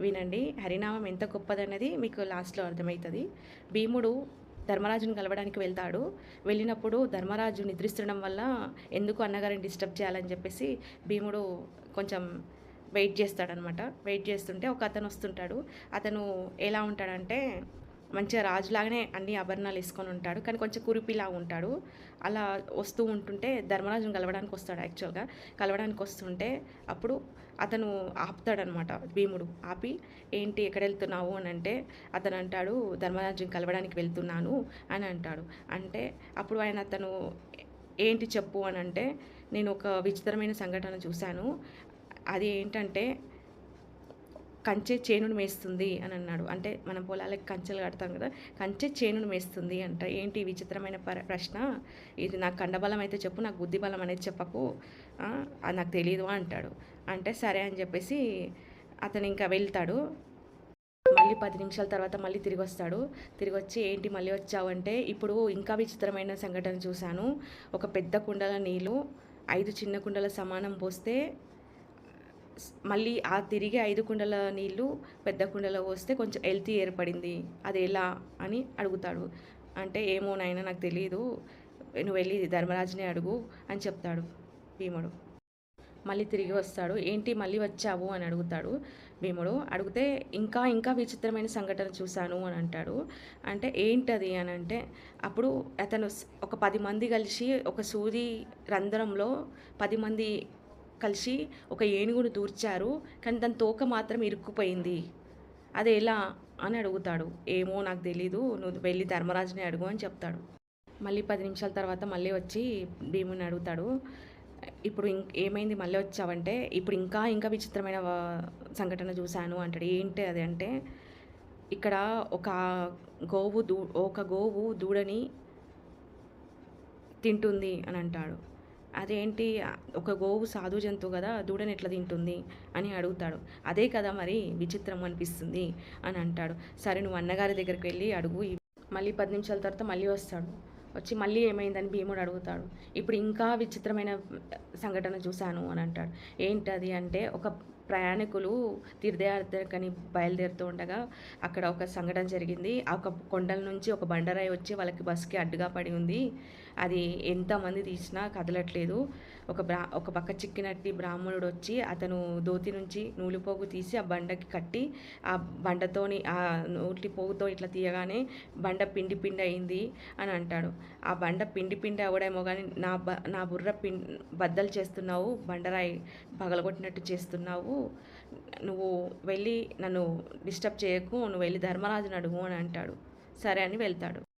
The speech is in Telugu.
వినండి. హరినామం ఎంత గొప్పదన్నది మీకు లాస్ట్‌లో అర్థమైతది. భీముడు ధర్మరాజుని కలవడానికి వెళ్తాడు. వెళ్ళినప్పుడు ధర్మరాజు నిద్రిస్తుండడం వల్ల ఎందుకు అన్నగారిని డిస్టర్బ్ చేయాలని చెప్పేసి భీముడు కొంచెం వెయిట్ చేస్తాడనమాట. వెయిట్ చేస్తుంటే ఒక అతను వస్తుంటాడు. అతను ఎలా ఉంటాడంటే మంచిగా రాజులాగానే అన్ని ఆభరణాలు వేసుకొని ఉంటాడు. కానీ కొంచెం కురిపిలా ఉంటాడు. అలా వస్తూ ఉంటుంటే ధర్మరాజుని కలవడానికి వస్తాడు యాక్చువల్‌గా. కలవడానికి వస్తుంటే అప్పుడు అతను ఆపుతాడనమాట భీముడు. ఆపి ఏంటి ఎక్కడెళ్తున్నావు అని అంటే అతను అంటాడు ధర్మరాజుని కలవడానికి వెళ్తున్నాను అని అంటాడు. అంటే అప్పుడు అతను ఏంటి చెప్పు అని అంటే నేను ఒక విచిత్రమైన సంఘటన చూశాను. అది ఏంటంటే కంచె చేనును మేస్తుంది అని అన్నాడు. అంటే మనం పొలాలకి కంచెలు కడతాం కదా, కంచె చేనును మేస్తుంది అంట. ఏంటి విచిత్రమైన ప్రశ్న, ఇది నాకు కండబలం అయితే చెప్పు, నాకు బుద్ధి బలం అనేది చెప్పకు, అది నాకు తెలీదు అంటాడు. అంటే సరే అని చెప్పేసి అతను ఇంకా వెళ్తాడు. మళ్ళీ 10 నిమిషాల తర్వాత మళ్ళీ తిరిగొస్తాడు. తిరిగొచ్చి ఏంటి మళ్ళీ వచ్చావు అంటే ఇప్పుడు ఇంకా విచిత్రమైన సంఘటన చూశాను. ఒక పెద్ద కుండల నీళ్ళు 5 చిన్న కుండల సమానం పోస్తే మళ్ళీ ఆ తిరిగి 5 కుండల నీళ్ళు పెద్ద కుండలో పోస్తే కొంచెం ఎల్తీ ఏర్పడింది. అది ఎలా అని అడుగుతాడు. అంటే ఏమో నాయనా నాకు తెలీదు. నువ్వు వెళ్ళి ధర్మరాజునే అడుగు అని చెప్తాడు భీముడు. మళ్ళీ తిరిగి వస్తాడు. ఏంటి మళ్ళీ వచ్చావు అని అడుగుతాడు భీముడు. అడిగితే ఇంకా ఇంకా విచిత్రమైన సంఘటన చూశాను అని అంటాడు. అంటే ఏంటది అని అంటే అప్పుడు అతను ఒక 10 మంది కలిసి ఒక సూది రంధ్రంలో 10 మంది కలిసి ఒక ఏనుగును దూర్చారు. కానీ దాని తోక మాత్రం ఇరుక్కుపోయింది. అది ఎలా అని అడుగుతాడు. ఏమో నాకు తెలీదు. నువ్వు వెళ్ళి ధర్మరాజుని అడుగు అని చెప్తాడు. మళ్ళీ 10 నిమిషాల తర్వాత మళ్ళీ వచ్చి భీముని అడుగుతాడు. ఇప్పుడు ఏమైంది మళ్ళీ వచ్చావంటే ఇప్పుడు ఇంకా ఇంకా విచిత్రమైన సంఘటన చూశాను అంటాడు. ఏంటి అది అంటే ఇక్కడ ఒక గోవు దూడని తింటుంది అని అంటాడు. అదేంటి ఒక గోవు సాధు జంతువు కదా, దూడని ఎట్లా తింటుంది అని అడుగుతాడు. అదే కదా మరి విచిత్రం అనిపిస్తుంది అని అంటాడు. సరే నువ్వు అన్నగారి దగ్గరికి వెళ్ళి అడుగు. మళ్ళీ 10 నిమిషాల తర్వాత మళ్ళీ వస్తాడు. వచ్చి మళ్ళీ ఏమైందని భీముడు అడుగుతాడు. ఇప్పుడు ఇంకా విచిత్రమైన సంఘటన చూశాను అని అంటాడు. ఏంటది అంటే ఒక ప్రయాణికులు తీర్థయాత్రకని బయలుదేరుతూ ఉండగా అక్కడ ఒక సంఘటన జరిగింది. ఒక కొండల నుంచి ఒక బండరాయి వచ్చి వాళ్ళకి బస్కి అడ్డుగా పడి ఉంది. అది ఎంతమంది తీసినా కదలట్లేదు. ఒక పక్క చిక్కినట్టి బ్రాహ్మణుడు వచ్చి అతను ధోతి నుంచి నూలుపోగు తీసి ఆ బండకి కట్టి ఆ బండతోని ఆ నూటి పోగుతో ఇట్లా తీయగానే బండ పిండి పిండి అయింది అని అంటాడు. ఆ బండ పిండి పిండి అవ్వడేమో కానీ నా బుర్ర బద్దలు చేస్తున్నావు, బండరాయి పగలగొట్టినట్టు చేస్తున్నావు, నువ్వు వెళ్ళి నన్ను డిస్టర్బ్ చేయకు, నువ్వు వెళ్ళి ధర్మరాజుని అడుగు అని అంటాడు. సరే అని వెళ్తాడు.